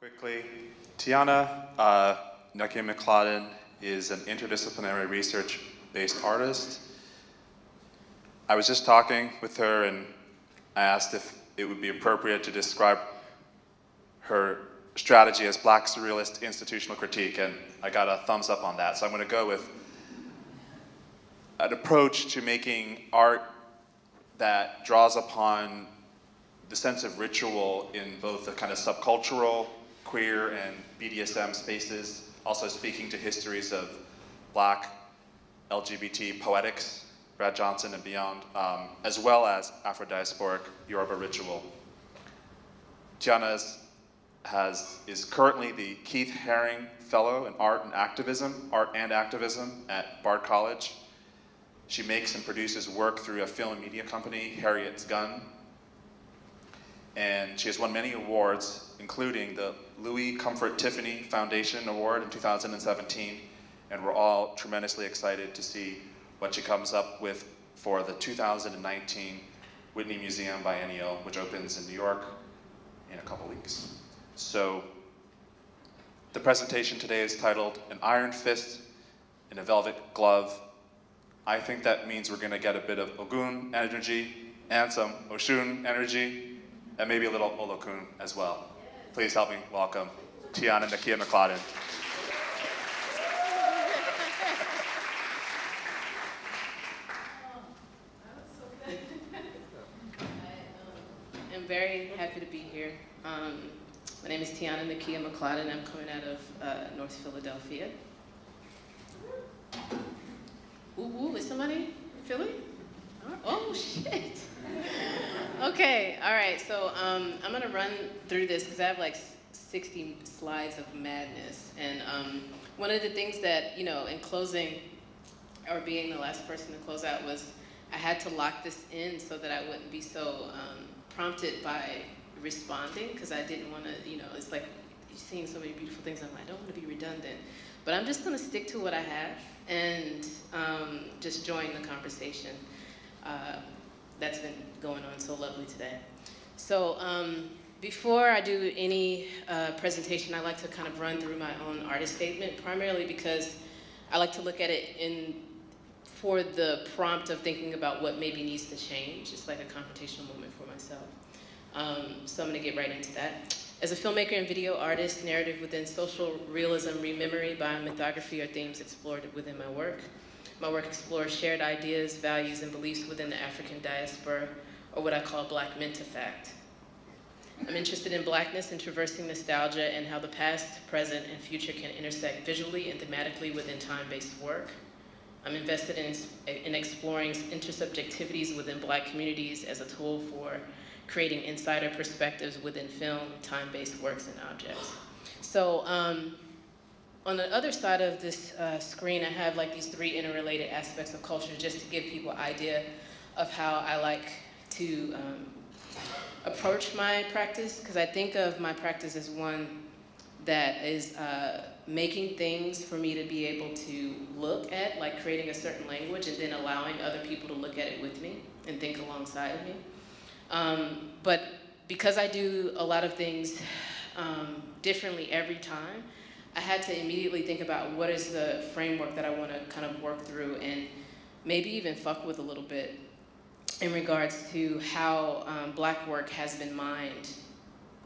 Quickly, Tiona, Nekkia McClodden is an interdisciplinary research-based artist. I was just talking with her and I asked if it would be appropriate to describe her strategy as Black surrealist institutional critique, and I got a thumbs up on that. So I'm going to go with an approach to making art that draws upon the sense of ritual in both the kind of subcultural, queer, and BDSM spaces, also speaking to histories of Black, LGBT poetics, Brad Johnson and beyond, as well as Afro-diasporic Yoruba ritual. Tiona is currently the Keith Haring Fellow in Art and Activism at Bard College. She makes and produces work through a film and media company, Harriet's Gun. And she has won many awards, including the Louis Comfort Tiffany Foundation Award in 2017. And we're all tremendously excited to see what she comes up with for the 2019 Whitney Museum Biennial, which opens in New York in a couple weeks. So the presentation today is titled An Iron Fist in a Velvet Glove. I think that means we're gonna get a bit of Ogun energy and some Oshun energy, and maybe a little Olokun as well. Please help me welcome Tiona Nekkia McClodden. I'm very happy to be here. My name is Tiona Nekkia McClodden. I'm coming out of North Philadelphia. Ooh, is somebody in Philly? Oh, shit. Okay, all right, so I'm gonna run through this because I have like 60 slides of madness. And one of the things that, you know, in closing, or being the last person to close out, was I had to lock this in so that I wouldn't be so prompted by responding, because I didn't want to, you know, it's like you're seeing so many beautiful things. I don't want to be redundant, but I'm just going to stick to what I have and just join the conversation that's been going on so lovely today. So before I do any presentation, I like to kind of run through my own artist statement, primarily because I like to look at it for the prompt of thinking about what maybe needs to change. It's like a confrontational moment for myself. So I'm gonna get right into that. As a filmmaker and video artist, narrative within social realism, re-memory, biomythography are themes explored within my work. My work explores shared ideas, values, and beliefs within the African diaspora, or what I call Black mentifact. I'm interested in Blackness and traversing nostalgia and how the past, present, and future can intersect visually and thematically within time-based work. I'm invested in exploring intersubjectivities within Black communities as a tool for creating insider perspectives within film, time-based works, and objects. So on the other side of this screen, I have like these three interrelated aspects of culture, just to give people an idea of how I like to approach my practice, because I think of my practice as one that is making things for me to be able to look at, like creating a certain language and then allowing other people to look at it with me and think alongside of me. But because I do a lot of things differently every time, I had to immediately think about what is the framework that I want to kind of work through and maybe even fuck with a little bit in regards to how Black work has been mined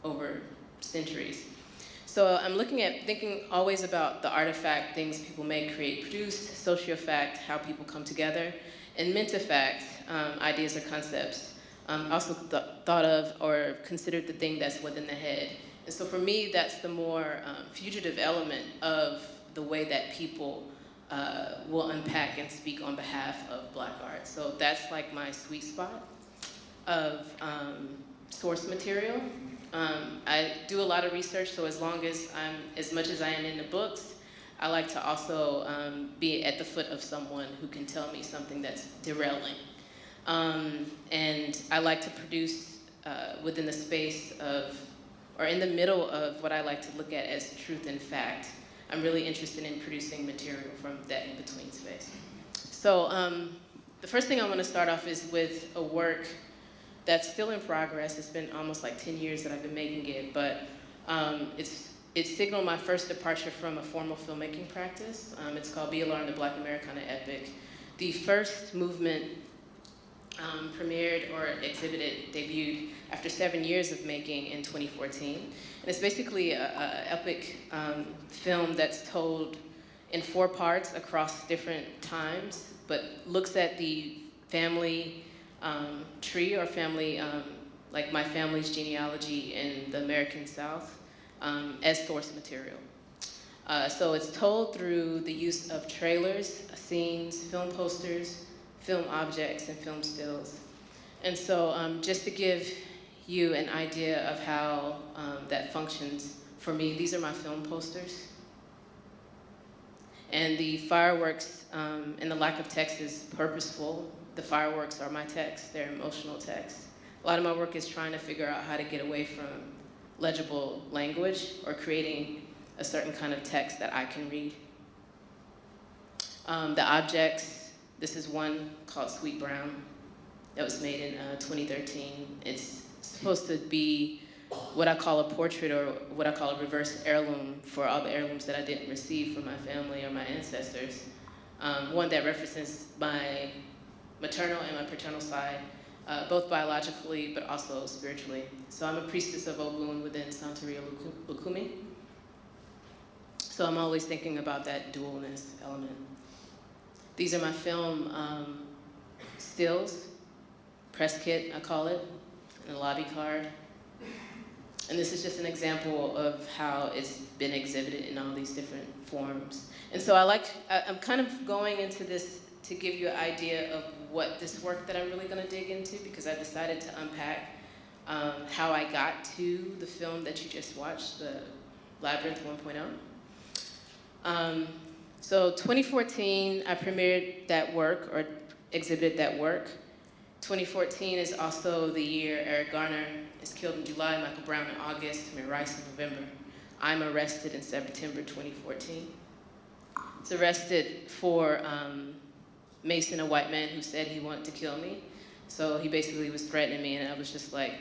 over centuries. So I'm thinking always about the artifact, things people make, create, produce, sociofact, how people come together, and mentifact, ideas or concepts, also thought of or considered the thing that's within the head. And so for me, that's the more fugitive element of the way that people will unpack and speak on behalf of Black art. So that's like my sweet spot of source material. I do a lot of research, so as much as I am in the books, I like to also be at the foot of someone who can tell me something that's derailing. And I like to produce within the space of, or in the middle of what I like to look at as truth and fact. I'm really interested in producing material from that in-between space. So the first thing I want to start off is with a work that's still in progress. It's been almost like 10 years that I've been making it, but it's it signaled my first departure from a formal filmmaking practice. It's called Be Alarmed, the Black Americana Epic. The first movement premiered or exhibited, debuted after 7 years of making in 2014. And it's basically an epic film that's told in 4 parts across different times, but looks at the family tree or family, like my family's genealogy in the American South as source material. So it's told through the use of trailers, scenes, film posters, film objects, and film stills. And so just to give you an idea of how that functions for me, these are my film posters. And the fireworks and the lack of text is purposeful. The fireworks are my text, they're emotional text. A lot of my work is trying to figure out how to get away from legible language or creating a certain kind of text that I can read. The objects, this is one called Sweet Brown that was made in 2013. It's supposed to be what I call a portrait or what I call a reverse heirloom for all the heirlooms that I didn't receive from my family or my ancestors. One that represents my maternal and my paternal side, both biologically but also spiritually. So I'm a priestess of Ogun within Santeria Lukumi. So I'm always thinking about that dualness element. These are my film stills, press kit, I call it, and a lobby card. And this is just an example of how it's been exhibited in all these different forms. And so I'm kind of going into this to give you an idea of what this work that I'm really gonna dig into, because I decided to unpack how I got to the film that you just watched, the Labyrinth 1.0. So 2014, I premiered that work, or exhibited that work. 2014 is also the year Eric Garner is killed in July, Michael Brown in August, Tamir Rice in November. I'm arrested in September 2014. It's arrested for Mason, a white man who said he wanted to kill me. So he basically was threatening me, and I was just like,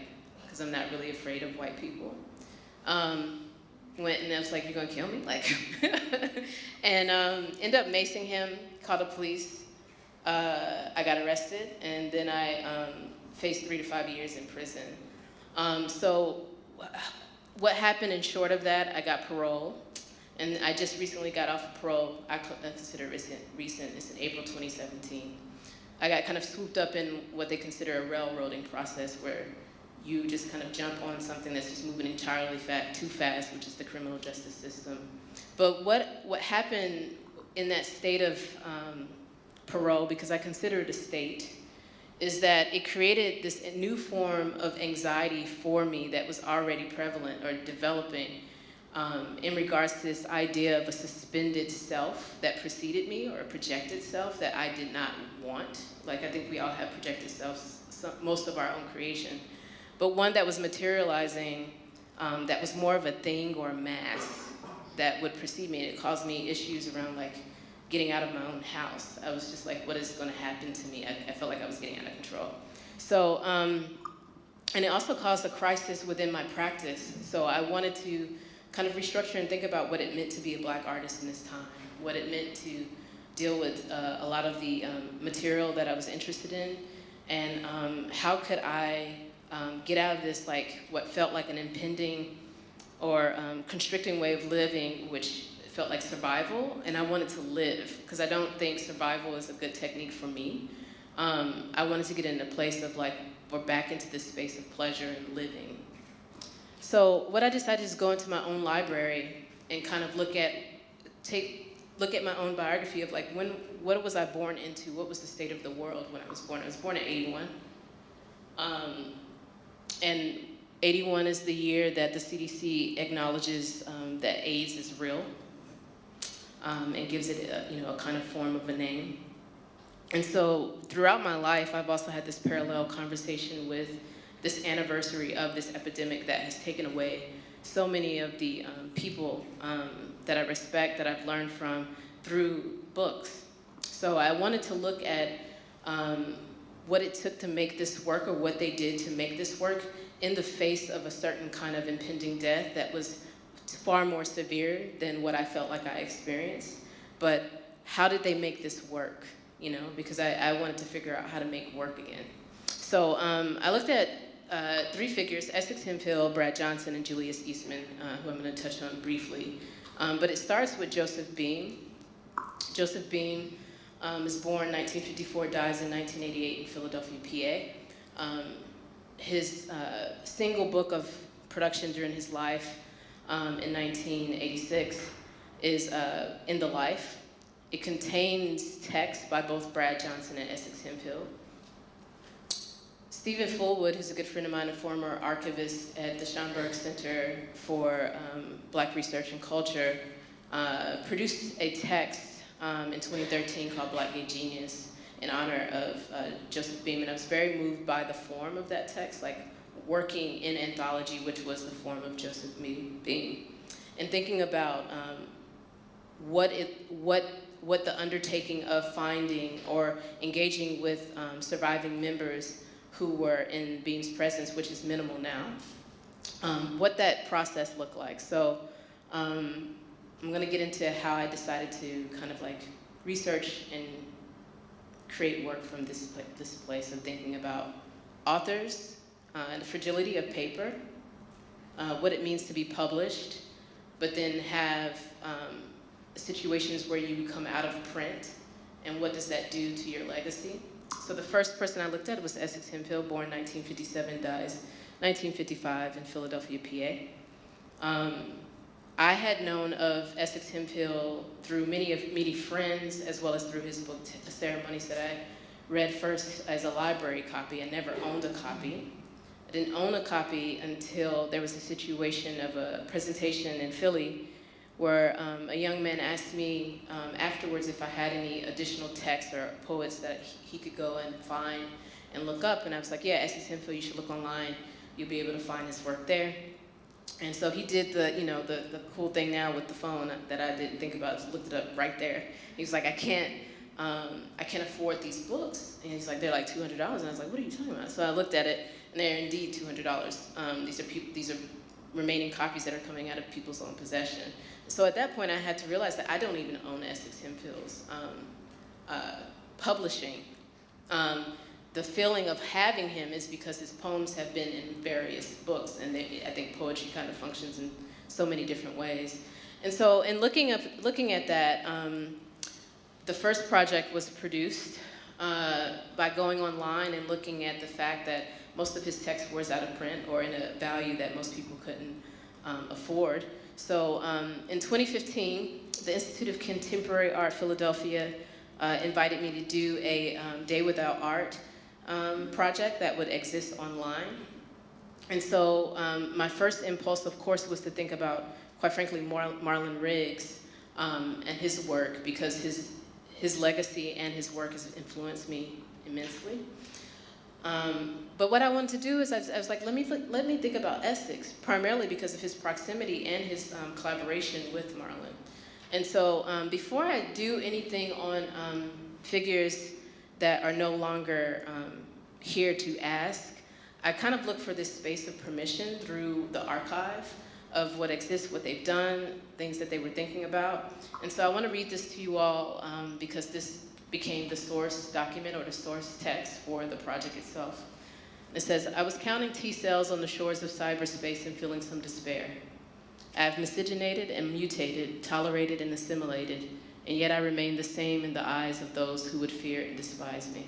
because I'm not really afraid of white people. Went and I was like, you're gonna kill me? Like, and ended up macing him, called the police. I got arrested, and then I faced 3 to 5 years in prison. So what happened in short of that, I got parole, and I just recently got off of parole. I consider recent, it's in April 2017. I got kind of swooped up in what they consider a railroading process, where you just kind of jump on something that's just moving entirely too fast, which is the criminal justice system. But what happened in that state of parole, because I consider it a state, is that it created this new form of anxiety for me that was already prevalent or developing in regards to this idea of a suspended self that preceded me, or a projected self that I did not want. Like, I think we all have projected selves, most of our own creation. But one that was materializing, that was more of a thing or a mass that would precede me, and it caused me issues around like getting out of my own house. I was just like, what is gonna happen to me? I felt like I was getting out of control. So, and it also caused a crisis within my practice. So I wanted to kind of restructure and think about what it meant to be a Black artist in this time, what it meant to deal with a lot of the material that I was interested in, and how could I get out of this, like, what felt like an impending or constricting way of living, which felt like survival, and I wanted to live, because I don't think survival is a good technique for me. I wanted to get in a place of like, we're back into this space of pleasure and living. So what I decided is go into my own library and kind of look at my own biography of like, what was I born into? What was the state of the world when I was born? I was born in '81. And 81 is the year that the CDC acknowledges that AIDS is real, and gives it a kind of form of a name. And so throughout my life, I've also had this parallel conversation with this anniversary of this epidemic that has taken away so many of the people that I respect, that I've learned from through books. So I wanted to look at what it took to make this work, or what they did to make this work in the face of a certain kind of impending death that was far more severe than what I felt like I experienced. But how did they make this work? You know, because I wanted to figure out how to make work again. So I looked at 3 figures: Essex Hemphill, Brad Johnson, and Julius Eastman, who I'm going to touch on briefly. But it starts with Joseph Beam. Joseph Beam is born 1954, dies in 1988 in Philadelphia, PA. His single book of production during his life in 1986 is In the Life. It contains text by both Brad Johnson and Essex Hemphill. Stephen Fullwood, who's a good friend of mine, a former archivist at the Schomburg Center for Black Research and Culture, produced a text in 2013 called Black Gay Genius in honor of Joseph Beam, and I was very moved by the form of that text, like working in anthology, which was the form of Joseph Beam, and thinking about what the undertaking of finding or engaging with surviving members who were in Beam's presence, which is minimal now, what that process looked like. So I'm gonna get into how I decided to kind of like research and create work from this place of thinking about authors and the fragility of paper, what it means to be published, but then have situations where you come out of print, and what does that do to your legacy? So the first person I looked at was Essex Hemphill, born 1957, dies 1955 in Philadelphia, PA. I had known of Essex Hemphill through many friends, as well as through his book, Ceremonies, that I read first as a library copy. I never owned a copy. I didn't own a copy until there was a situation of a presentation in Philly where a young man asked me afterwards if I had any additional texts or poets that he could go and find and look up. And I was like, yeah, Essex Hemphill, you should look online. You'll be able to find his work there. And so he did the cool thing now with the phone that I didn't think about. Just looked it up right there. He was like, I can't afford these books. And he's like, they're like $200. And I was like, what are you talking about? So I looked at it, and they're indeed $200. These are remaining copies that are coming out of people's own possession. So at that point, I had to realize that I don't even own Essex Hemphill's publishing. The feeling of having him is because his poems have been in various books, and I think poetry kind of functions in so many different ways. And so in looking at that, the first project was produced by going online and looking at the fact that most of his text was out of print or in a value that most people couldn't afford. So in 2015, the Institute of Contemporary Art Philadelphia invited me to do a Day Without Art project that would exist online. And so my first impulse, of course, was to think about, quite frankly, Marlon Riggs and his work, because his legacy and his work has influenced me immensely. But what I wanted to do is I was like, let me think about Essex, primarily because of his proximity and his collaboration with Marlon. And so before I do anything on figures that are no longer here to ask, I kind of look for this space of permission through the archive of what exists, what they've done, things that they were thinking about. And so I want to read this to you all because this became the source document or the source text for the project itself. It says, I was counting T-cells on the shores of cyberspace and feeling some despair. I have miscegenated and mutated, tolerated and assimilated, and yet I remain the same in the eyes of those who would fear and despise me.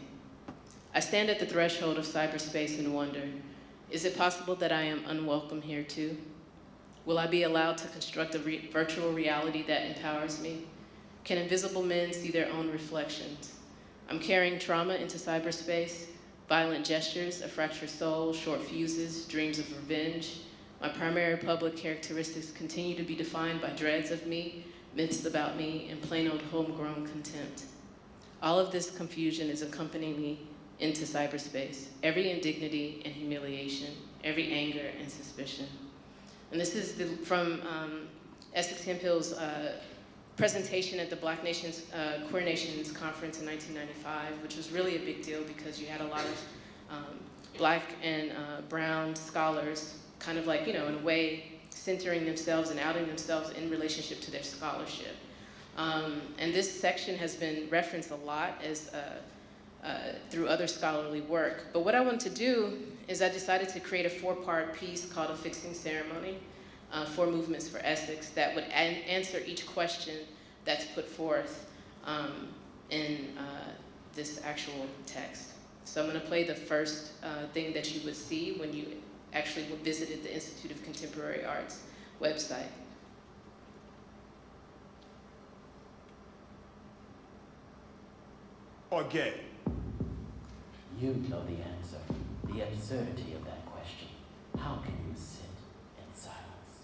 I stand at the threshold of cyberspace and wonder, is it possible that I am unwelcome here too? Will I be allowed to construct a virtual reality that empowers me? Can invisible men see their own reflections? I'm carrying trauma into cyberspace, violent gestures, a fractured soul, short fuses, dreams of revenge. My primary public characteristics continue to be defined by dreads of me, myths about me, and plain old homegrown contempt. All of this confusion is accompanying me into cyberspace, every indignity and humiliation, every anger and suspicion. And this is from Essex Hemphill's presentation at the Black Nations, Queer Nations Conference in 1995, which was really a big deal because you had a lot of Black and brown scholars kind of like, in a way, centering themselves and outing themselves in relationship to their scholarship. And this section has been referenced a lot as through other scholarly work. But what I wanted to do is I decided to create a 4-part piece called A Fixing Ceremony, 4 movements for Essex that would answer each question that's put forth in this actual text. So I'm going to play the first thing that you would see when you actually visited the Institute of Contemporary Art's website. Or gay? You know the answer, the absurdity of that question. How can you sit in silence?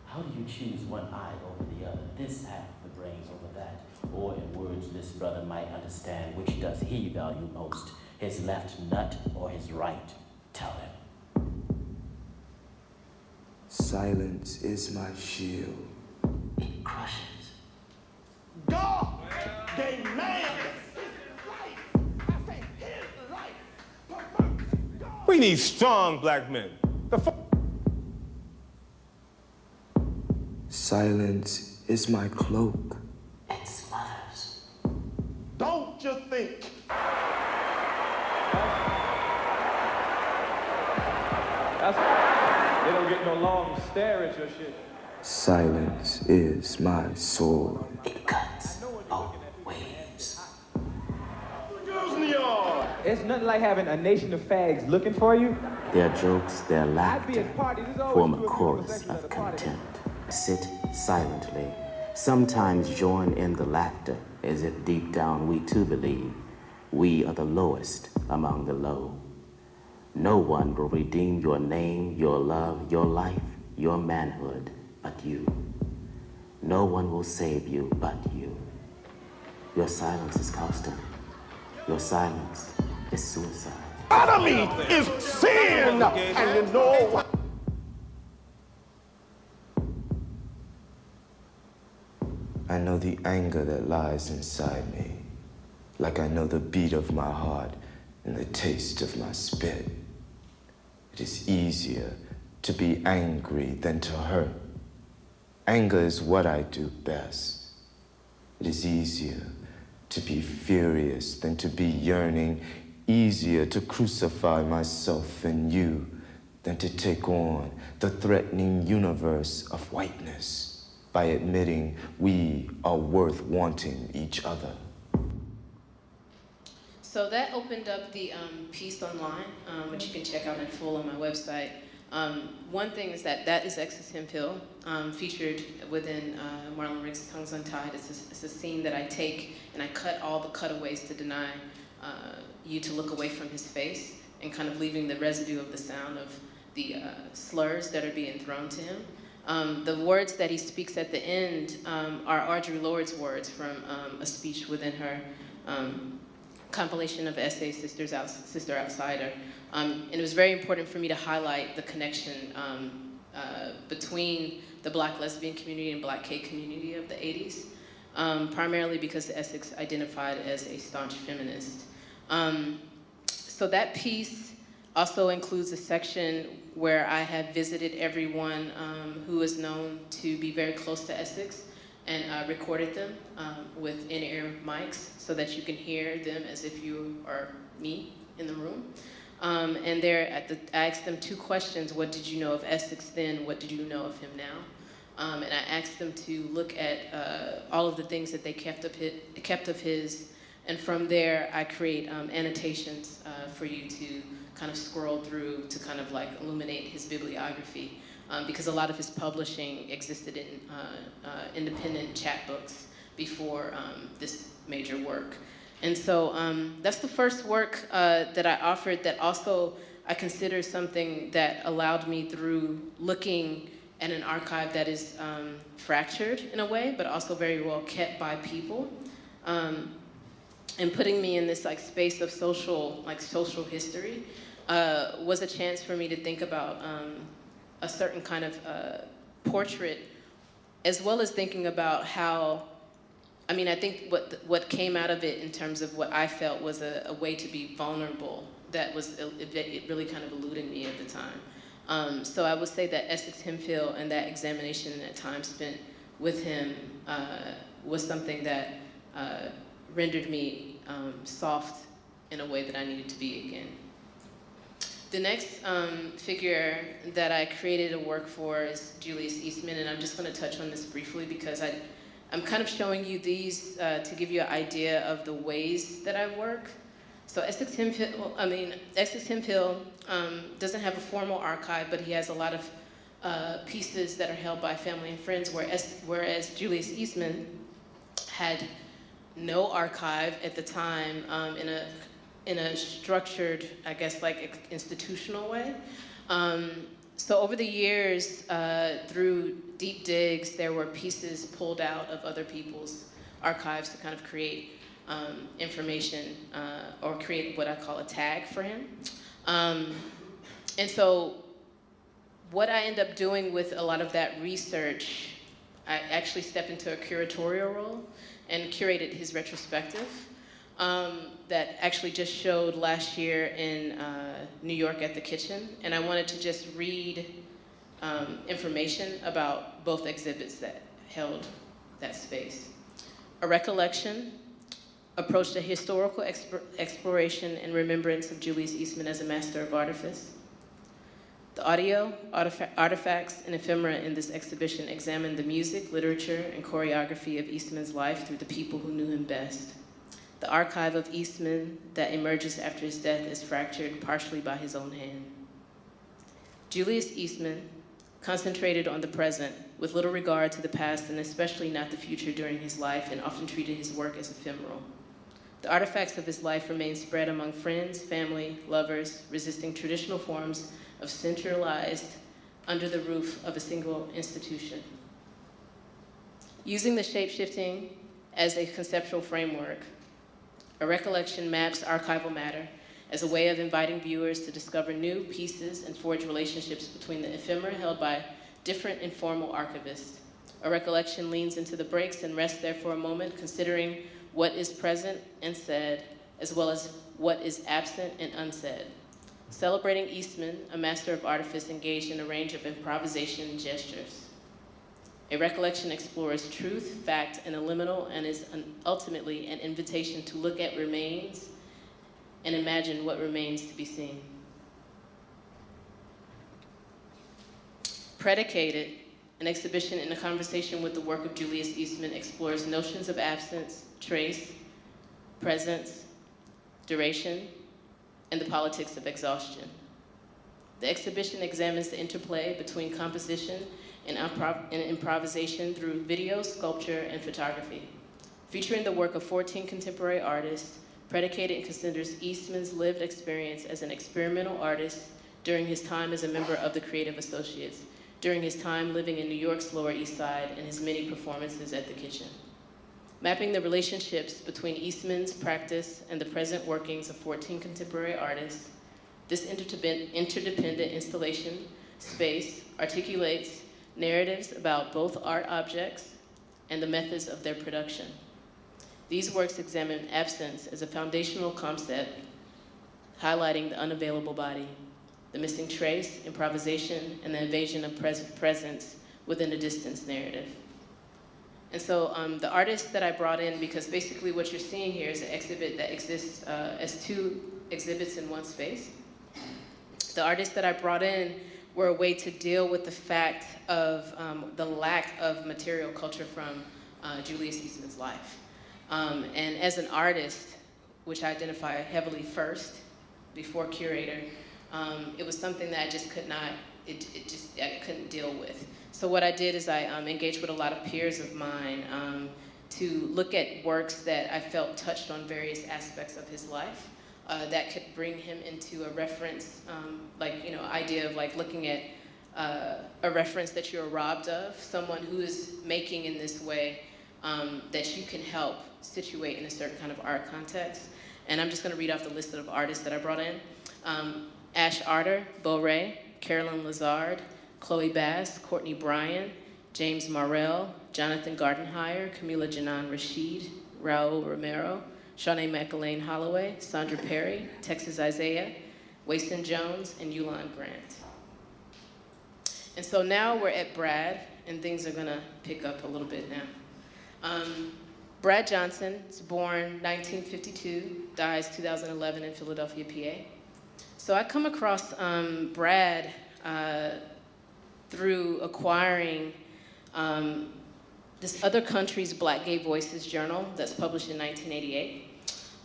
How do you choose one eye over the other, this half of the brain over that? Or in words this brother might understand, which does he value most, his left nut or his right? Tell him. Silence is my shield. It crushes. God gave man his life. I say his life. We need strong black men. Silence is my cloak. It smothers. Don't you think? They don't get no long stare at your shit. Silence is my sword. It cuts all waves. Girls in the yard. It's nothing like having a nation of fags looking for you. Their jokes, their I'd be laughter at parties. There's always form a 2 or 3 chorus sections at of the party. contempt. Sit silently. Sometimes join in the laughter, as if deep down we too believe we are the lowest among the low. No one will redeem your name, your love, your life, your manhood, but you. No one will save you but you. Your silence is constant. Your silence is suicide. Sodomy is sin, and you know. I know the anger that lies inside me, like I know the beat of my heart and the taste of my spit. It is easier to be angry than to hurt. Anger is what I do best. It is easier to be furious than to be yearning, easier to crucify myself in you than to take on the threatening universe of whiteness by admitting we are worth wanting each other. So that opened up the piece online, which you can check out in full on my website. One thing is that is Ex's Hemp Hill, featured within Marlon Rick's Tongues Untied. It's a scene that I take and I cut all the cutaways to deny you to look away from his face and kind of leaving the residue of the sound of the slurs that are being thrown to him. The words that he speaks at the end are Audre Lorde's words from a speech within her compilation of essays, Sister Outsider. And it was very important for me to highlight the connection between the Black lesbian community and Black gay community of the 80s, primarily because Essex identified as a staunch feminist. So that piece also includes a section where I have visited everyone who is known to be very close to Essex and recorded them with in-ear mics so that you can hear them as if you are me in the room. And there, I asked them 2 questions. What did you know of Essex then? What did you know of him now? And I asked them to look at all of the things that they kept of his. And from there, I create annotations for you to kind of scroll through to kind of like illuminate his bibliography. Because a lot of his publishing existed in independent chapbooks before this major work. And so that's the first work that I offered that also I consider something that allowed me through looking at an archive that is fractured in a way, but also very well kept by people. And putting me in this like space of social history was a chance for me to think about a certain kind of portrait, as well as thinking about how, I mean, I think what came out of it in terms of what I felt was a way to be vulnerable that was it really kind of eluding me at the time. So I would say that Essex Hemphill and that examination and that time spent with him was something that rendered me soft in a way that I needed to be again. The next figure that I created a work for is Julius Eastman, and I'm just going to touch on this briefly because I'm kind of showing you these to give you an idea of the ways that I work. So Essex Hemphill doesn't have a formal archive, but he has a lot of pieces that are held by family and friends, whereas Julius Eastman had no archive at the time in a structured, I guess, like institutional way. So over the years, through deep digs, there were pieces pulled out of other people's archives to kind of create information or create what I call a tag for him. And so what I end up doing with a lot of that research, I actually stepped into a curatorial role and curated his retrospective that actually just showed last year in New York at the Kitchen. And I wanted to just read information about both exhibits that held that space. A recollection approached a historical exploration and remembrance of Julius Eastman as a master of artifice. The audio, artifacts, and ephemera in this exhibition examine the music, literature, and choreography of Eastman's life through the people who knew him best. The archive of Eastman that emerges after his death is fractured partially by his own hand. Julius Eastman concentrated on the present with little regard to the past and especially not the future during his life, and often treated his work as ephemeral. The artifacts of his life remain spread among friends, family, lovers, resisting traditional forms of centralized under the roof of a single institution. Using the shape-shifting as a conceptual framework, a recollection maps archival matter as a way of inviting viewers to discover new pieces and forge relationships between the ephemera held by different informal archivists. A recollection leans into the breaks and rests there for a moment, considering what is present and said, as well as what is absent and unsaid. Celebrating Eastman, a master of artifice engaged in a range of improvisation and gestures. A recollection explores truth, fact, and a liminal, and is ultimately an invitation to look at remains and imagine what remains to be seen. Predicated, an exhibition in a conversation with the work of Julius Eastman explores notions of absence, trace, presence, duration, and the politics of exhaustion. The exhibition examines the interplay between composition and improvisation through video, sculpture, and photography. Featuring the work of 14 contemporary artists, Predicated considers Eastman's lived experience as an experimental artist during his time as a member of the Creative Associates, during his time living in New York's Lower East Side, and his many performances at the Kitchen. Mapping the relationships between Eastman's practice and the present workings of 14 contemporary artists, this interdependent installation space articulates narratives about both art objects and the methods of their production. These works examine absence as a foundational concept, highlighting the unavailable body, the missing trace, improvisation, and the invasion of presence within a distance narrative. And so the artists that I brought in, because basically what you're seeing here is an exhibit that exists as two exhibits in one space. The artists that I brought in were a way to deal with the fact of the lack of material culture from Julius Eastman's life. And as an artist, which I identify heavily first, before curator, it was something that I just could not, I couldn't deal with. So what I did is I engaged with a lot of peers of mine to look at works that I felt touched on various aspects of his life that could bring him into a reference, idea of like looking at a reference that you're robbed of, someone who is making in this way that you can help situate in a certain kind of art context. And I'm just gonna read off the list of artists that I brought in. Ash Arter, Bo Ray, Carolyn Lazard, Chloe Bass, Courtney Bryan, James Morrell, Jonathan Gardenhire, Camila Janan Rashid, Raul Romero, Shanae McElwain Holloway, Sandra Perry, Texas Isaiah, Waston Jones, and Yulon Grant. And so now we're at Brad, and things are gonna pick up a little bit now. Brad Johnson was born 1952, dies 2011 in Philadelphia, PA. So I come across Brad through acquiring this other country's Black Gay Voices journal that's published in 1988.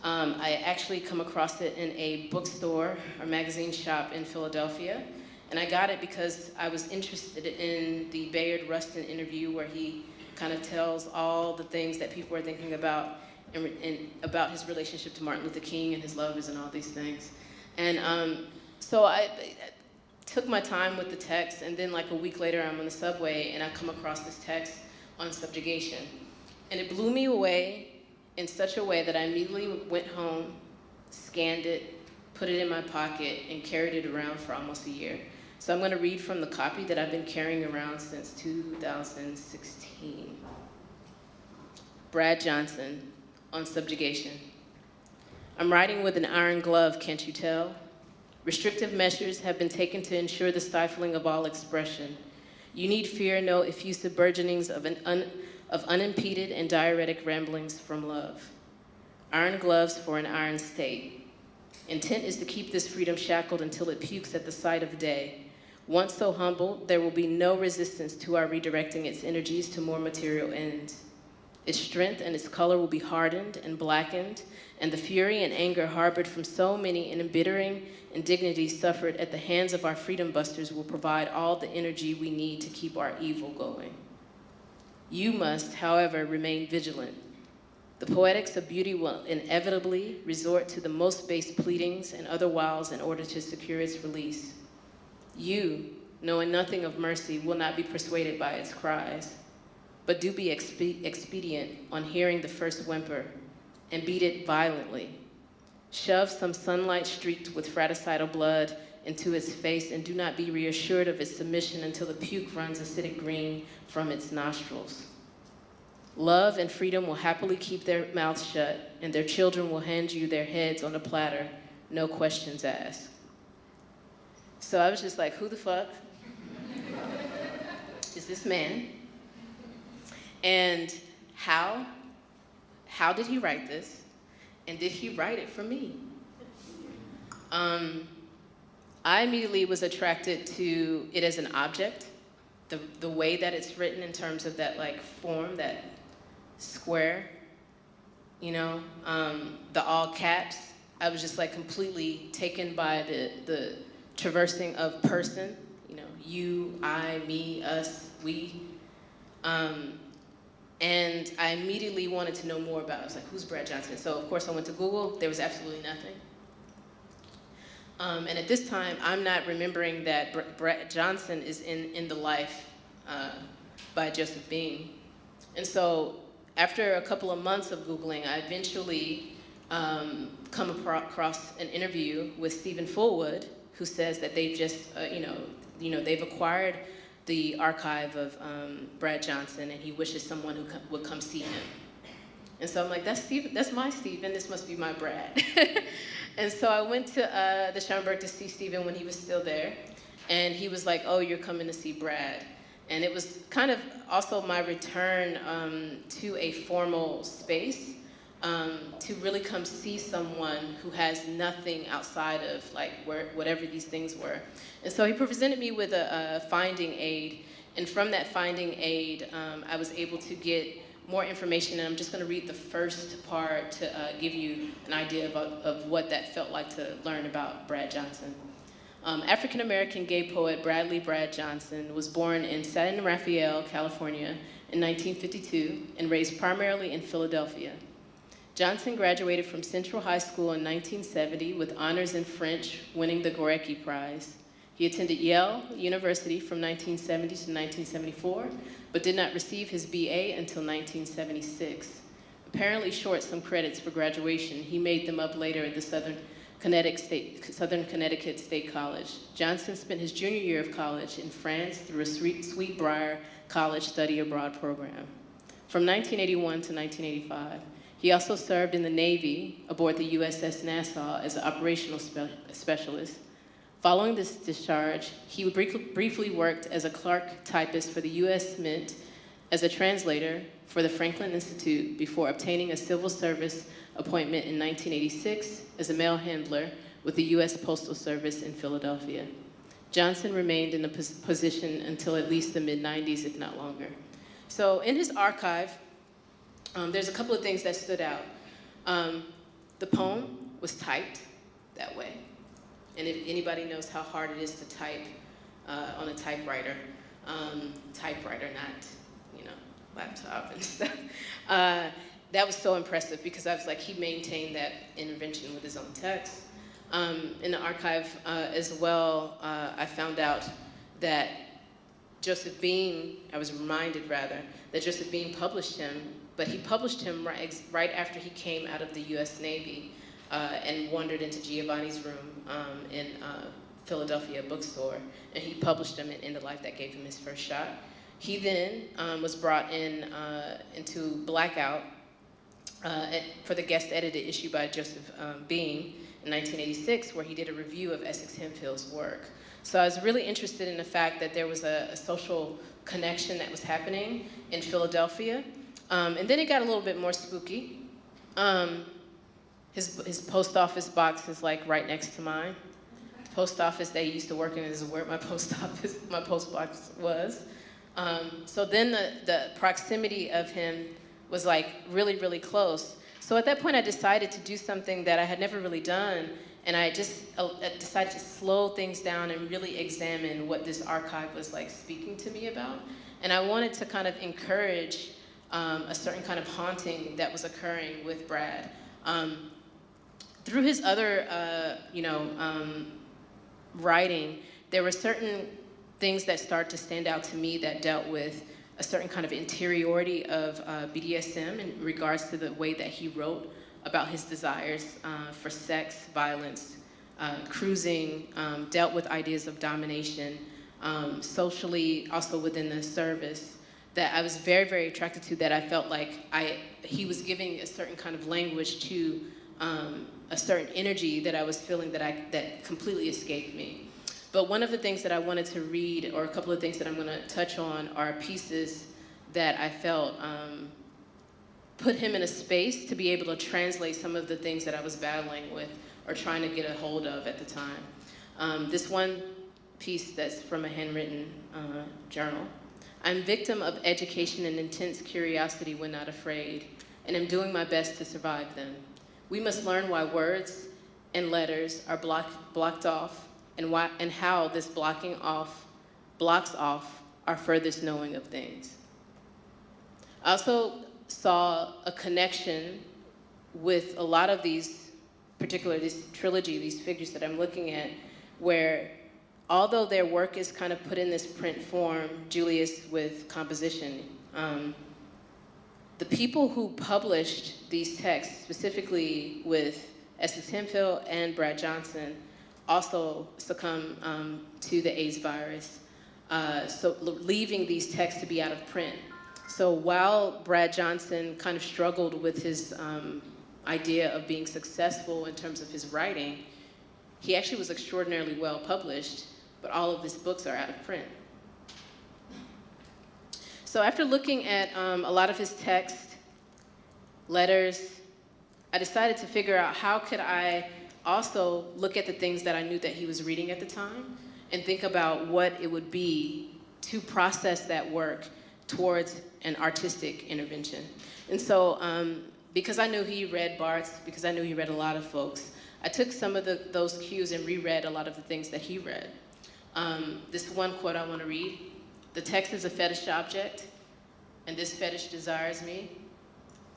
I actually come across it in a bookstore or magazine shop in Philadelphia. And I got it because I was interested in the Bayard Rustin interview where he kind of tells all the things that people are thinking about and about his relationship to Martin Luther King and his lovers and all these things. And so I took my time with the text, and then like a week later I'm on the subway and I come across this text on subjugation. And it blew me away in such a way that I immediately went home, scanned it, put it in my pocket, and carried it around for almost a year. So I'm going to read from the copy that I've been carrying around since 2016. Brad Johnson on subjugation. I'm writing with an iron glove, can't you tell? Restrictive measures have been taken to ensure the stifling of all expression. You need fear no effusive burgeonings of unimpeded and diuretic ramblings from love. Iron gloves for an iron state. Intent is to keep this freedom shackled until it pukes at the sight of day. Once so humbled, there will be no resistance to our redirecting its energies to more material ends. Its strength and its color will be hardened and blackened, and the fury and anger harbored from so many and embittering indignities suffered at the hands of our freedom busters will provide all the energy we need to keep our evil going. You must, however, remain vigilant. The poetics of beauty will inevitably resort to the most base pleadings and other wiles in order to secure its release. You, knowing nothing of mercy, will not be persuaded by its cries, but do be expedient on hearing the first whimper and beat it violently. Shove some sunlight streaked with fratricidal blood into its face and do not be reassured of its submission until the puke runs acidic green from its nostrils. Love and freedom will happily keep their mouths shut, and their children will hand you their heads on a platter, no questions asked. So I was just like, who the fuck is this man? And how did he write this? And did he write it for me? I immediately was attracted to it as an object, the way that it's written in terms of that like form, that square, you know, the all caps. I was just like completely taken by the traversing of person, you know, you, I, me, us, we. And I immediately wanted to know more about it. I was like, who's Brad Johnson? So of course I went to Google, there was absolutely nothing. And at this time, I'm not remembering that Brad Johnson is in The Life by Joseph Beam. And so after a couple of months of Googling, I eventually come across an interview with Stephen Fullwood, who says that they've just, they've acquired the archive of Brad Johnson, and he wishes someone who would come see him. And so I'm like, that's my Stephen, this must be my Brad. And so I went to the Schomburg to see Stephen when he was still there, and he was like, oh, you're coming to see Brad. And it was kind of also my return to a formal space, to really come see someone who has nothing outside of like whatever these things were. And so he presented me with a finding aid, and from that finding aid, I was able to get more information, and I'm just going to read the first part to give you an idea of what that felt like to learn about Brad Johnson. African-American gay poet Bradley Brad Johnson was born in San Rafael, California in 1952 and raised primarily in Philadelphia. Johnson graduated from Central High School in 1970 with honors in French, winning the Gorecki Prize. He attended Yale University from 1970 to 1974, but did not receive his BA until 1976. Apparently short some credits for graduation, he made them up later at the Southern Connecticut State College. Johnson spent his junior year of college in France through a Sweetbriar College study abroad program. From 1981 to 1985, he also served in the Navy aboard the USS Nassau as an operational specialist. Following this discharge, he briefly worked as a clerk typist for the U.S. Mint, as a translator for the Franklin Institute, before obtaining a civil service appointment in 1986 as a mail handler with the U.S. Postal Service in Philadelphia. Johnson remained in the position until at least the mid-90s, if not longer. So in his archive, there's a couple of things that stood out. The poem was typed that way. And if anybody knows how hard it is to type on a typewriter, not, laptop and stuff, that was so impressive because I was like, he maintained that intervention with his own text. In the archive as well, I found out that Joseph Beam, I was reminded rather, that Joseph Beam published him, but he published him right after he came out of the US Navy and wandered into Giovanni's room in Philadelphia bookstore, and he published him in The Life That Gave Him His First Shot. He then was brought into Blackout for the guest edited issue by Joseph Beam in 1986, where he did a review of Essex Hempfield's work. So I was really interested in the fact that there was a social connection that was happening in Philadelphia. And then it got a little bit more spooky. His post office box is like right next to mine. The post office that he used to work in is where my post box was. So then the proximity of him was like really, really close. So at that point I decided to do something that I had never really done, and I just decided to slow things down and really examine what this archive was like speaking to me about. And I wanted to kind of encourage a certain kind of haunting that was occurring with Brad. Through his other, writing, there were certain things that started to stand out to me that dealt with a certain kind of interiority of BDSM in regards to the way that he wrote about his desires for sex, violence, cruising, dealt with ideas of domination, socially, also within the service, that I was very, very attracted to, that I felt like he was giving a certain kind of language to a certain energy that I was feeling that completely escaped me. But one of the things that I wanted to read, or a couple of things that I'm going to touch on, are pieces that I felt put him in a space to be able to translate some of the things that I was battling with or trying to get a hold of at the time. This one piece that's from a handwritten journal. I'm victim of education and intense curiosity when not afraid, and am doing my best to survive them. We must learn why words and letters are blocked off, and how this blocks off our furthest knowing of things. I also saw a connection with a lot of these, particularly this trilogy, these figures that I'm looking at, where although their work is kind of put in this print form, Julius with composition, the people who published these texts, specifically with Essex Hempfield and Brad Johnson, also succumbed to the AIDS virus, so leaving these texts to be out of print. So while Brad Johnson kind of struggled with his idea of being successful in terms of his writing, he actually was extraordinarily well published, but all of his books are out of print. So after looking at a lot of his text, letters, I decided to figure out how could I also look at the things that I knew that he was reading at the time and think about what it would be to process that work towards an artistic intervention. And so because I knew he read Barthes, because I knew he read a lot of folks, I took some of those cues and reread a lot of the things that he read. This one quote I want to read: "The text is a fetish object, and this fetish desires me.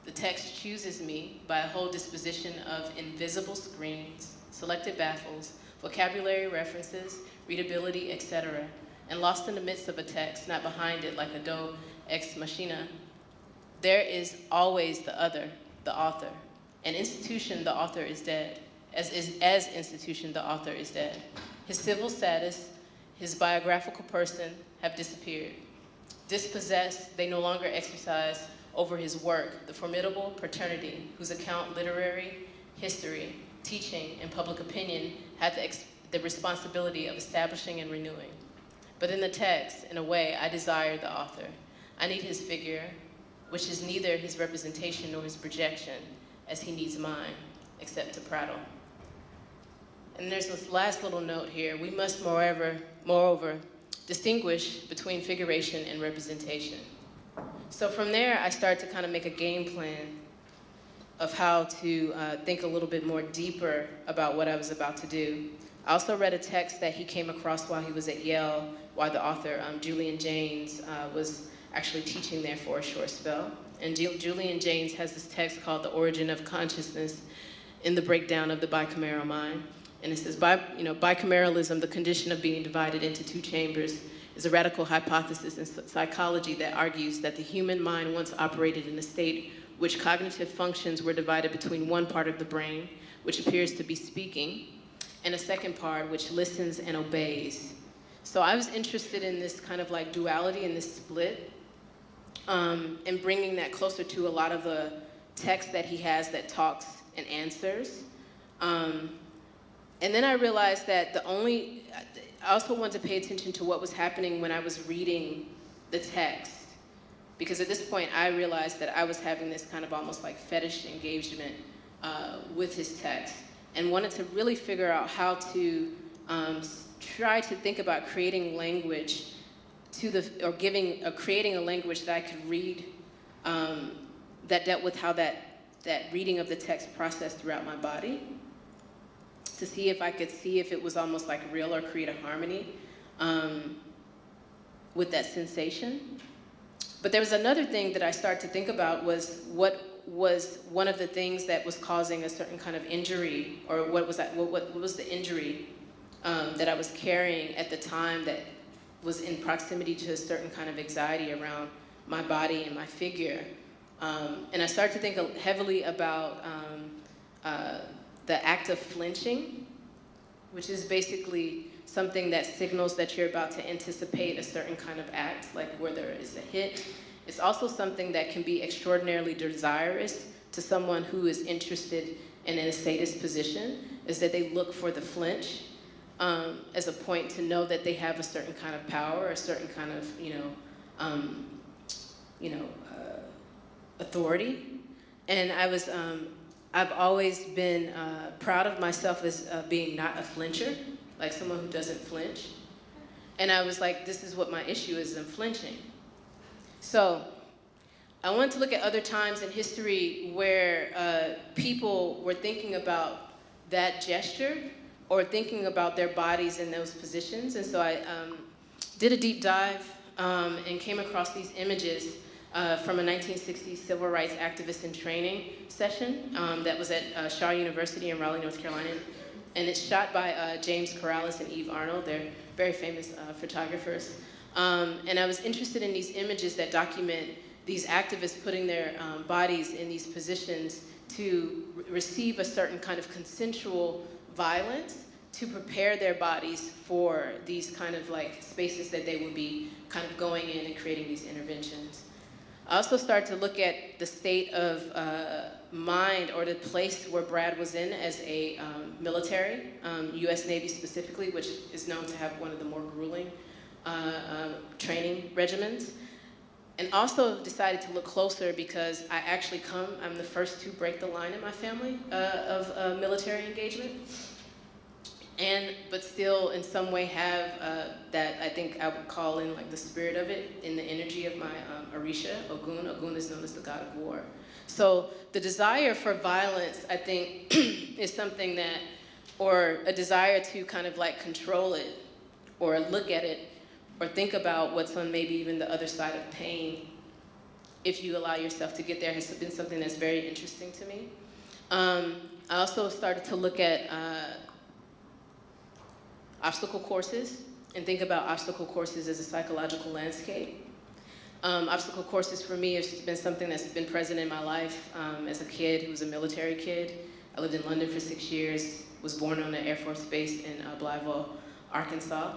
The text chooses me by a whole disposition of invisible screens, selected baffles, vocabulary references, readability, etc. And lost in the midst of a text, not behind it like a do ex machina, there is always the other, the author. An institution, the author is dead. As institution, the author is dead. His civil status, his biographical person have disappeared. Dispossessed, they no longer exercise over his work, the formidable paternity whose account literary, history, teaching, and public opinion had the responsibility of establishing and renewing. But in the text, in a way, I desire the author. I need his figure, which is neither his representation nor his projection, as he needs mine, except to prattle. And there's this last little note here. We must, moreover, distinguish between figuration and representation. So from there, I start to kind of make a game plan of how to think a little bit more deeper about what I was about to do. I also read a text that he came across while he was at Yale, while the author, Julian Jaynes, was actually teaching there for a short spell. And Julian Jaynes has this text called The Origin of Consciousness in the Breakdown of the Bicameral Mind. And it says, bicameralism, the condition of being divided into two chambers, is a radical hypothesis in psychology that argues that the human mind once operated in a state which cognitive functions were divided between one part of the brain, which appears to be speaking, and a second part which listens and obeys. So I was interested in this kind of like duality and this split, and bringing that closer to a lot of the text that he has that talks and answers. And then I realized that I also wanted to pay attention to what was happening when I was reading the text. Because at this point, I realized that I was having this kind of almost like fetish engagement with his text, and wanted to really figure out how to try to think about creating language creating a language that I could read that dealt with how that reading of the text processed throughout my body, to see if I could see if it was almost like real or create a harmony with that sensation. But there was another thing that I started to think about was what was one of the things that was causing a certain kind of injury, or what was the injury that I was carrying at the time that was in proximity to a certain kind of anxiety around my body and my figure. And I started to think heavily about the act of flinching, which is basically something that signals that you're about to anticipate a certain kind of act, like where there is a hit. It's also something that can be extraordinarily desirous to someone who is interested in a sadist position, is that they look for the flinch as a point to know that they have a certain kind of power, a certain kind of, authority. And I've always been proud of myself as being not a flincher, like someone who doesn't flinch. And I was like, this is what my issue is, I'm flinching. So I wanted to look at other times in history where people were thinking about that gesture or thinking about their bodies in those positions. And so I did a deep dive and came across these images from a 1960s civil rights activist in training session that was at Shaw University in Raleigh, North Carolina. And it's shot by James Corrales and Eve Arnold. They're very famous photographers. And I was interested in these images that document these activists putting their bodies in these positions to receive a certain kind of consensual violence to prepare their bodies for these kind of like spaces that they would be kind of going in and creating these interventions. I also started to look at the state of mind, or the place where Brad was in as a military, US Navy specifically, which is known to have one of the more grueling training regimens. And also decided to look closer because I'm the first to break the line in my family of military engagement. But still in some way have that I think I would call in like the spirit of it in the energy of my Orisha, Ogun. Ogun is known as the god of war. So the desire for violence, I think, is something that, or a desire to kind of like control it or look at it or think about what's on maybe even the other side of pain, if you allow yourself to get there, has been something that's very interesting to me. I also started to look at obstacle courses and think about obstacle courses as a psychological landscape. Obstacle courses for me has been something that's been present in my life as a kid who was a military kid. I lived in London for 6 years, was born on an Air Force base in Blytheville, Arkansas.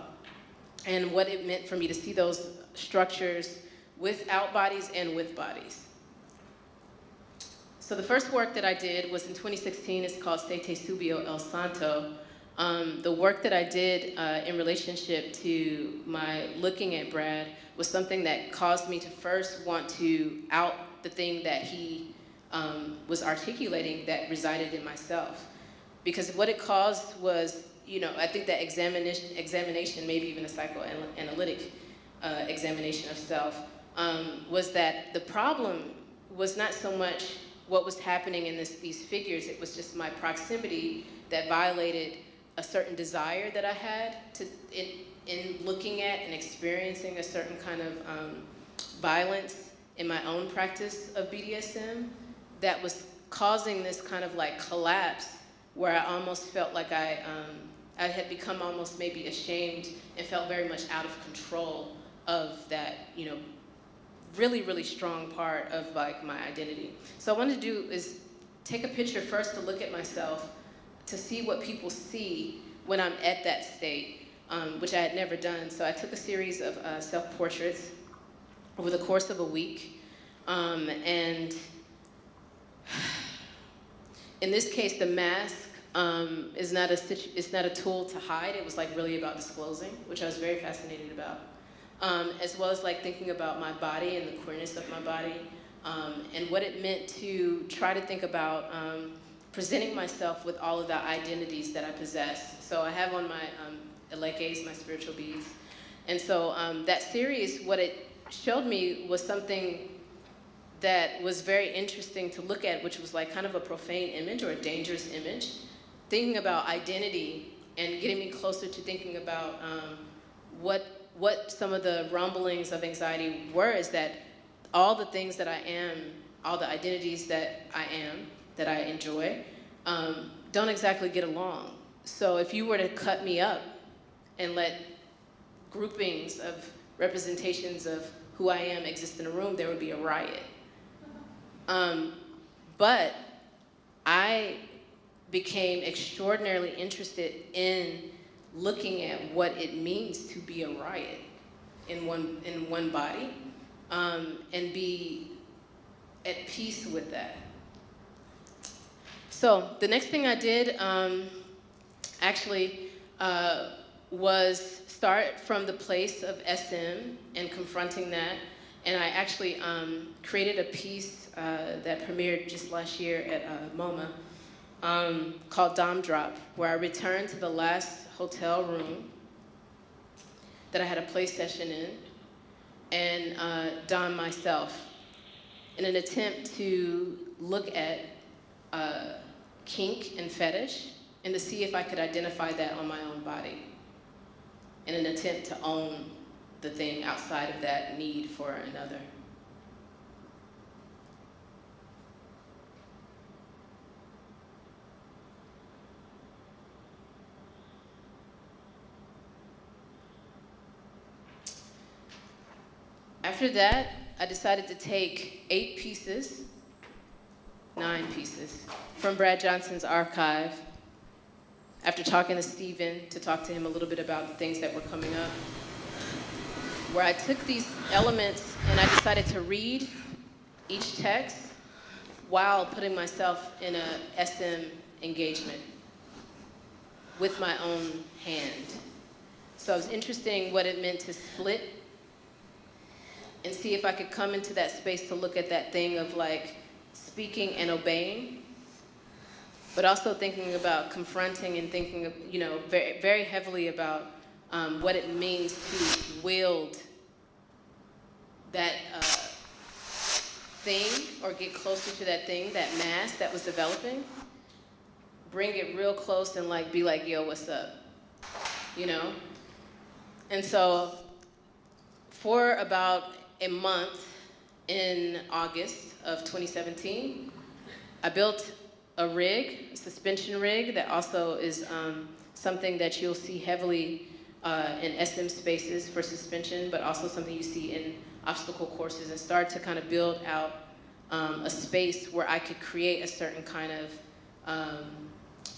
And what it meant for me to see those structures without bodies and with bodies. So the first work that I did was in 2016. It's called Sete Subio El Santo, The work that I did in relationship to my looking at Brad was something that caused me to first want to out the thing that he was articulating that resided in myself. Because what it caused was, I think that examination, maybe even a psychoanalytic examination of self, was that the problem was not so much what was happening in these figures, it was just my proximity that violated a certain desire that I had in looking at and experiencing a certain kind of violence in my own practice of BDSM that was causing this kind of like collapse where I almost felt like I had become almost maybe ashamed and felt very much out of control of that, really, really strong part of like my identity. So what I wanted to do is take a picture first to look at myself to see what people see when I'm at that state, which I had never done. So I took a series of self-portraits over the course of a week. And in this case, the mask is not a tool to hide. It was like really about disclosing, which I was very fascinated about. As well as like thinking about my body and the queerness of my body, and what it meant to try to think about presenting myself with all of the identities that I possess. So I have on my leges, my spiritual beads. And so that series, what it showed me was something that was very interesting to look at, which was like kind of a profane image or a dangerous image, thinking about identity and getting me closer to thinking about what some of the rumblings of anxiety were, is that all the things that I am, all the identities that I am, that I enjoy, don't exactly get along. So if you were to cut me up and let groupings of representations of who I am exist in a room, there would be a riot. But I became extraordinarily interested in looking at what it means to be a riot in one body, and be at peace with that. So the next thing I did was start from the place of SM and confronting that, and I actually created a piece that premiered just last year at MoMA called Dom Drop, where I returned to the last hotel room that I had a play session in and Dom myself in an attempt to look at kink and fetish and to see if I could identify that on my own body in an attempt to own the thing outside of that need for another. After that, I decided to take 9 pieces, from Brad Johnson's archive, after talking to Stephen, to talk to him a little bit about the things that were coming up, where I took these elements and I decided to read each text while putting myself in a SM engagement with my own hand. So it was interesting what it meant to split and see if I could come into that space to look at that thing of like speaking and obeying, but also thinking about confronting and thinking of, very, very heavily about what it means to wield that thing or get closer to that thing, that mask that was developing, bring it real close and like be like, yo, what's up, And so for about a month in August of 2017, I built a rig, a suspension rig, that also is something that you'll see heavily in SM spaces for suspension, but also something you see in obstacle courses, and start to kind of build out a space where I could create a certain kind of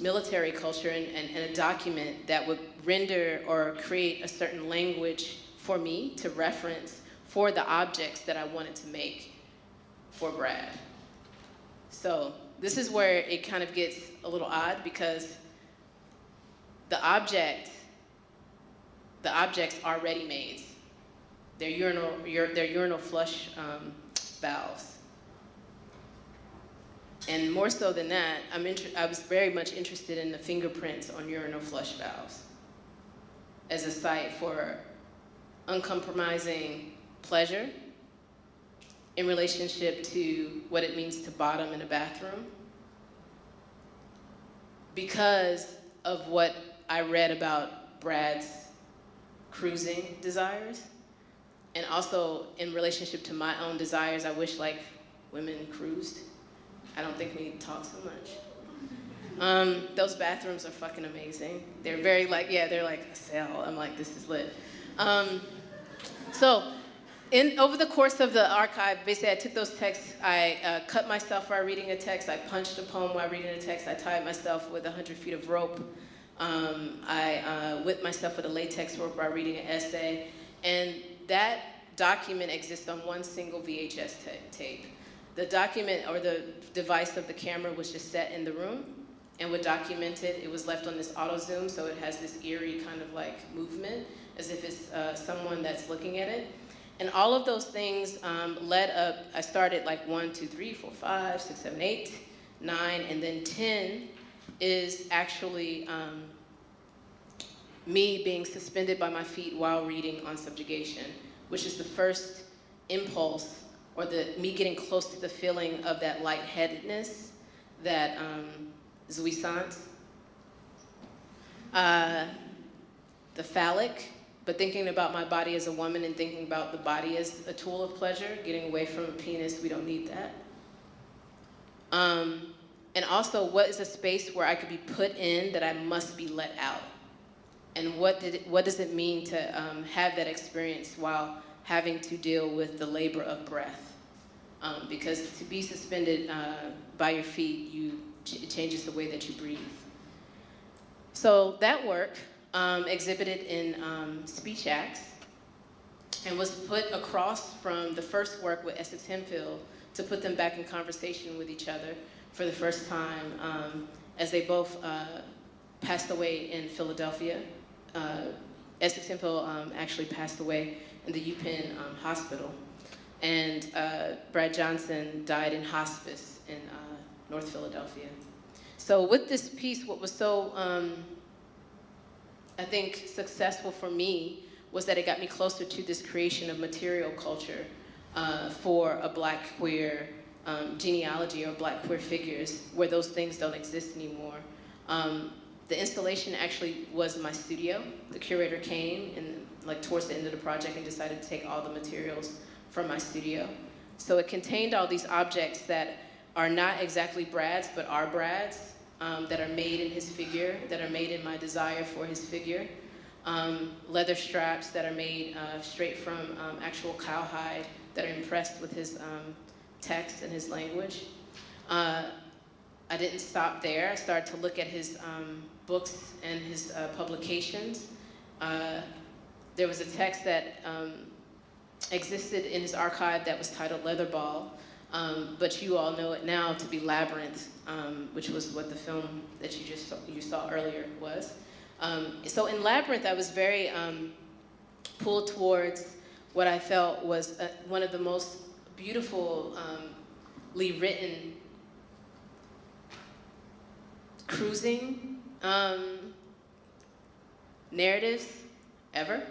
military culture and a document that would render or create a certain language for me to reference for the objects that I wanted to make for Brad. So this is where it kind of gets a little odd, because the objects are ready-mades. They're urinal flush valves. And more so than that, I was very much interested in the fingerprints on urinal flush valves as a site for uncompromising pleasure in relationship to what it means to bottom in a bathroom, because of what I read about Brad's cruising desires, and also in relationship to my own desires. I wish like women cruised. I don't think we talk so much. Those bathrooms are fucking amazing. They're very like, yeah, they're like a cell. I'm like, this is lit. So over the course of the archive, basically I took those texts, I cut myself while reading a text, I punched a poem while reading a text, I tied myself with 100 feet of rope, I whipped myself with a latex rope while reading an essay, and that document exists on one single VHS tape. The document, or the device of the camera, was just set in the room and would document it. It was left on this auto zoom, so it has this eerie kind of like movement, as if it's someone that's looking at it. And all of those things led up. I started like 1, 2, 3, 4, 5, 6, 7, 8, 9, and then 10 is actually me being suspended by my feet while reading on subjugation, which is the first impulse, or me getting close to the feeling of that lightheadedness, that jouissance, the phallic, but thinking about my body as a woman and thinking about the body as a tool of pleasure, getting away from a penis, we don't need that. And also, what is a space where I could be put in that I must be let out? And what does it mean to have that experience while having to deal with the labor of breath? Because to be suspended by your feet, it changes the way that you breathe. So that work exhibited in speech acts and was put across from the first work with Essex Hemphill to put them back in conversation with each other for the first time, as they both passed away in Philadelphia. Essex Hemphill actually passed away in the UPenn hospital. And Brad Johnson died in hospice in North Philadelphia. So with this piece, what was so, I think, successful for me was that it got me closer to this creation of material culture for a Black queer genealogy, or Black queer figures, where those things don't exist anymore. The installation actually was my studio. The curator came and like towards the end of the project and decided to take all the materials from my studio. So it contained all these objects that are not exactly Brad's, but are Brad's, that are made in his figure, that are made in my desire for his figure. Leather straps that are made straight from actual cowhide, that are impressed with his text and his language. I didn't stop there. I started to look at his books and his publications. There was a text that existed in his archive that was titled Leatherball, but you all know it now to be Labyrinth, which was what the film that you saw earlier was. So in Labyrinth, I was very pulled towards what I felt was one of the most beautifully written cruising narratives ever.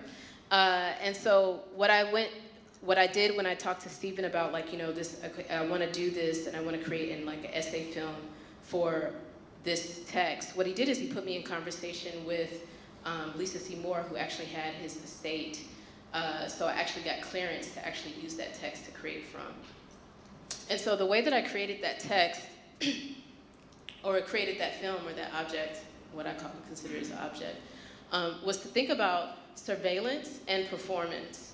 And so what I did when I talked to Stephen about, like, you know, this, I want to do this and I want to create an essay film for this text, what he did is he put me in conversation with Lisa Seymour, who actually had his estate. So I actually got clearance to actually use that text to create from. And so the way that I created that text, or created that film or that object, what I consider as an object, was to think about surveillance and performance.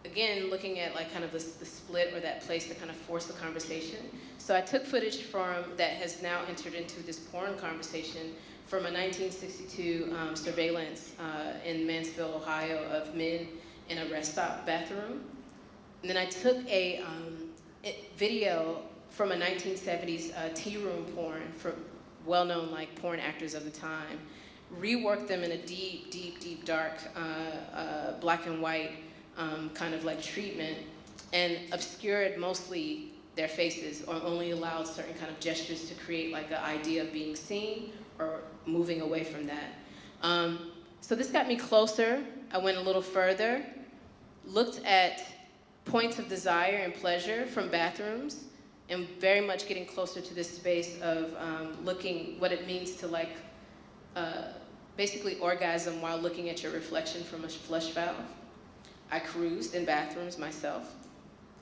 Again, looking at like kind of the split or that place to kind of force the conversation. So I took footage from that has now entered into this porn conversation from a 1962 surveillance in Mansfield, Ohio, of men in a rest stop bathroom. And then I took a video from a 1970s tea room porn from well-known like porn actors of the time, reworked them in a deep, deep, deep dark black and white kind of like treatment, and obscured mostly their faces, or only allowed certain kind of gestures to create like an idea of being seen or moving away from that. So this got me closer. I went a little further, looked at points of desire and pleasure from bathrooms, and very much getting closer to this space of looking what it means to like basically orgasm while looking at your reflection from a flush valve. I cruised in bathrooms myself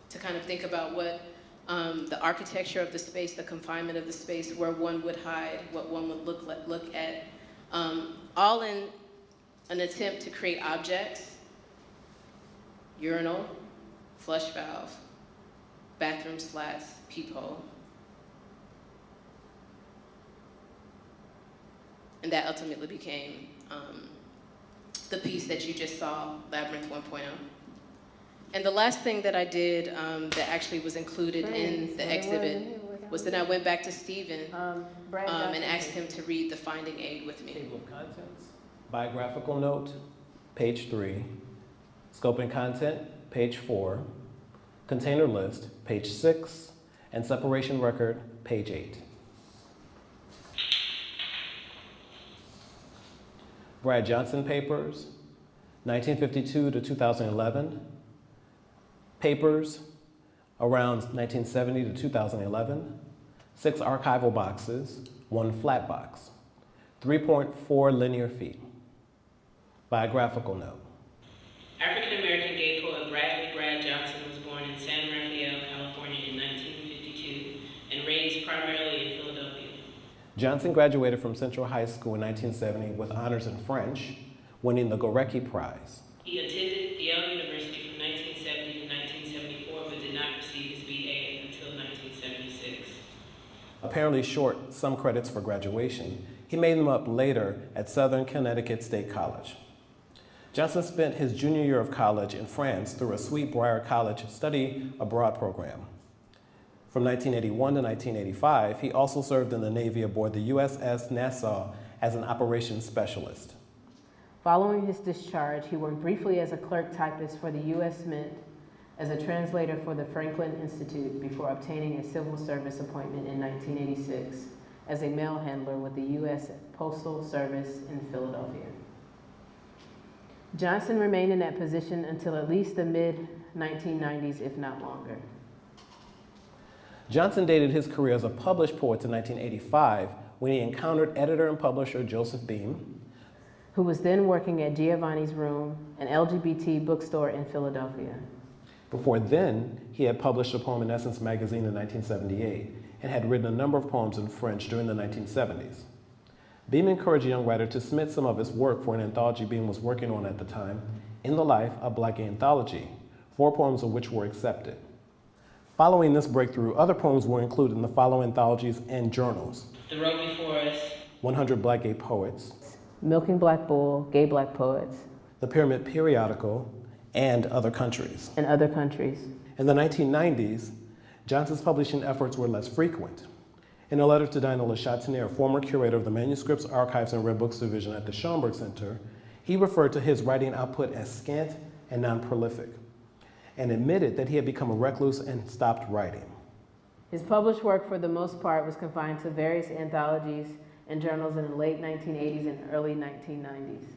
to kind of think about what the architecture of the space, the confinement of the space, where one would hide, what one would look at, all in an attempt to create objects: urinal, flush valve, bathroom slats, peephole. And that ultimately became the piece that you just saw, Labyrinth 1.0. And the last thing that I did that actually was included in the exhibit was that I went back to Stephen and asked him to read the finding aid with me. Table of contents, biographical note, page 3, scope and content, page 4, container list, page 6, and separation record, page 8. Brad Johnson papers, 1952 to 2011. Papers around 1970 to 2011. 6 archival boxes, 1 flat box. 3.4 linear feet. Biographical note. African-American gay poet Brad Johnson was born in San Rafael, California in 1952 and raised primarily in Philadelphia. Johnson graduated from Central High School in 1970 with honors in French, winning the Gorecki Prize. He attended Yale University from 1970 to 1974, but did not receive his BA until 1976. Apparently short some credits for graduation, he made them up later at Southern Connecticut State College. Johnson spent his junior year of college in France through a Sweetbriar College study abroad program. From 1981 to 1985, he also served in the Navy aboard the USS Nassau as an operations specialist. Following his discharge, he worked briefly as a clerk typist for the U.S. Mint, as a translator for the Franklin Institute, before obtaining a civil service appointment in 1986 as a mail handler with the U.S. Postal Service in Philadelphia. Johnson remained in that position until at least the mid-1990s, if not longer. Johnson dated his career as a published poet to 1985 when he encountered editor and publisher Joseph Beam, who was then working at Giovanni's Room, an LGBT bookstore in Philadelphia. Before then, he had published a poem in Essence magazine in 1978 and had written a number of poems in French during the 1970s. Beam encouraged a young writer to submit some of his work for an anthology Beam was working on at the time, In the Life, a Black Gay Anthology, 4 poems of which were accepted. Following this breakthrough, other poems were included in the following anthologies and journals: The Road Before Us, 100 Black Gay Poets, Milking Black Bull, Gay Black Poets, The Pyramid Periodical, and Other Countries. and Other Countries. In the 1990s, Johnson's publishing efforts were less frequent. In a letter to Daniela Chatinier, former curator of the Manuscripts, Archives, and Rare Books Division at the Schomburg Center, he referred to his writing output as scant and non-prolific, and admitted that he had become a recluse and stopped writing. His published work, for the most part, was confined to various anthologies and journals in the late 1980s and early 1990s,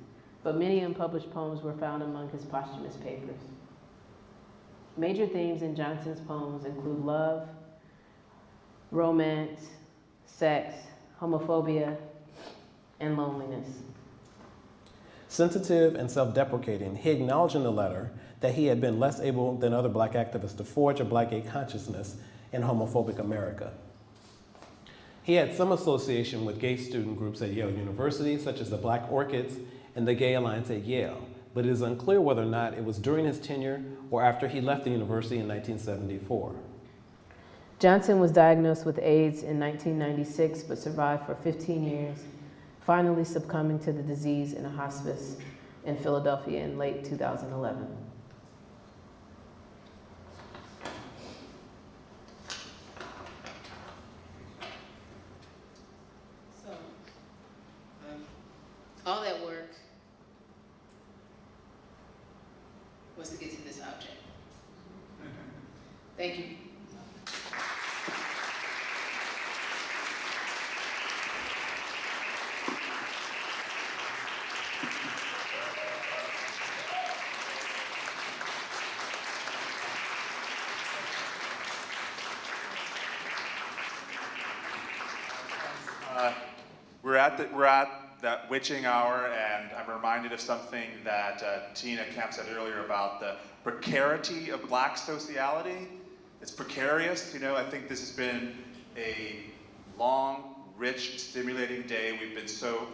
but many unpublished poems were found among his posthumous papers. Major themes in Johnson's poems include love, romance, sex, homophobia, and loneliness. Sensitive and self-deprecating, he acknowledged in the letter that he had been less able than other Black activists to forge a Black gay consciousness in homophobic America. He had some association with gay student groups at Yale University, such as the Black Orchids and the Gay Alliance at Yale, but it is unclear whether or not it was during his tenure or after he left the university in 1974. Johnson was diagnosed with AIDS in 1996, but survived for 15 years, finally succumbing to the disease in a hospice in Philadelphia in late 2011. was to get to this object. Thank you. We're at that witching hour, and I'm reminded of something that Tina Camp said earlier about the precarity of Black sociality. It's precarious, you know. I think this has been a long, rich, stimulating day. We've been so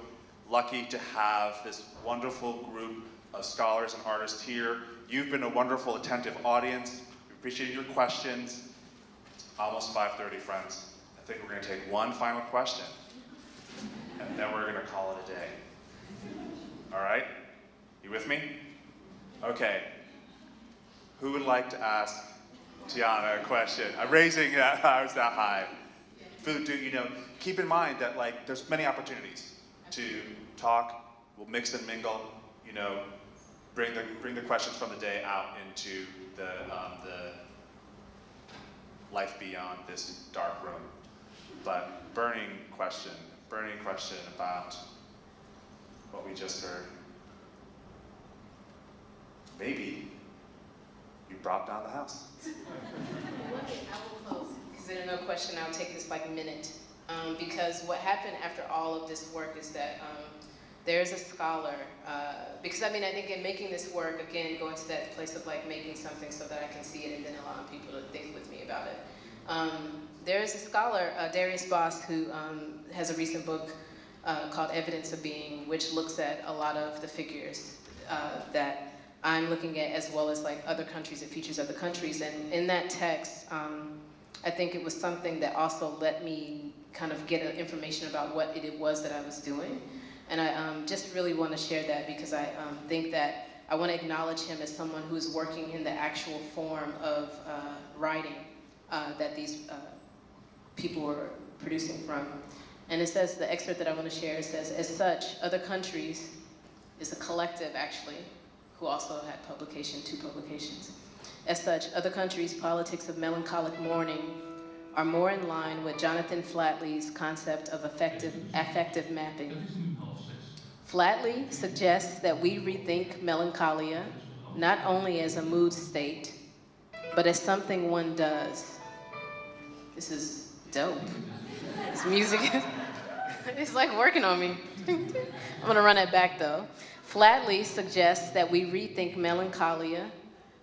lucky to have this wonderful group of scholars and artists here. You've been a wonderful, attentive audience. We appreciate your questions. It's almost 5:30, friends. I think we're going to take one final question, and then we're going to call it a day. All right? You with me? Okay. Who would like to ask Tiona a question? I'm raising that high. You know, keep in mind that there's many opportunities to talk. We'll mix and mingle. You know, bring the questions from the day out into the life beyond this dark room. But burning question about what we just heard. Maybe you brought down the house. I will close, because there's no question I'll take this minute. Because what happened after all of this work is that there's a scholar, because I think in making this work, again, going to that place of making something so that I can see it and then allowing people to think with me about it. There's a scholar, Darius Boss, who has a recent book called Evidence of Being, which looks at a lot of the figures that I'm looking at, as well as other countries. It features other countries. And in that text, I think it was something that also let me kind of get information about what it was that I was doing. And I just really want to share that, because I think that I want to acknowledge him as someone who is working in the actual form of writing that these people were producing from. And it says, the excerpt that I want to share, says, as such, other countries is a collective, actually, who also had two publications. As such, other countries' politics of melancholic mourning are more in line with Jonathan Flatley's concept of affective mapping. Flatley suggests that we rethink melancholia not only as a mood state, but as something one does. This is dope. This music is it's working on me. I'm gonna run it back though. Flatley suggests that we rethink melancholia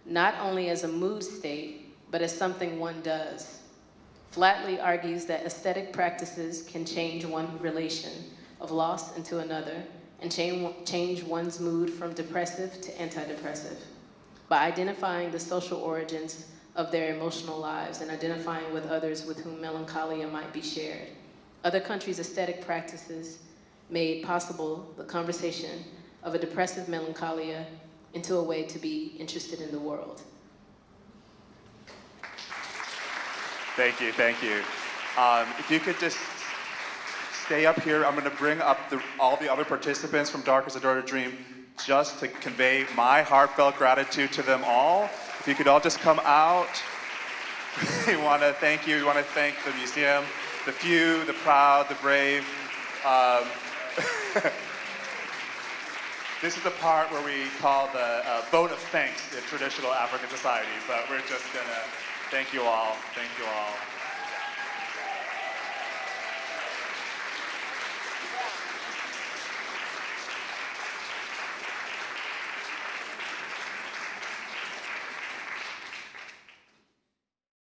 not only as a mood state, but as something one does. Flatley argues that aesthetic practices can change one relation of loss into another, and change one's mood from depressive to antidepressive by identifying the social origins of their emotional lives and identifying with others with whom melancholia might be shared. Other countries' aesthetic practices made possible the conversation of a depressive melancholia into a way to be interested in the world. Thank you. If you could just stay up here, I'm going to bring up all the other participants from Dark as a Daughter Dream just to convey my heartfelt gratitude to them all. If you could all just come out. We want to thank you. We want to thank the museum, the few, the proud, the brave. This is the part where we call the vote of thanks in traditional African society, but we're just going to thank you all. Thank you all.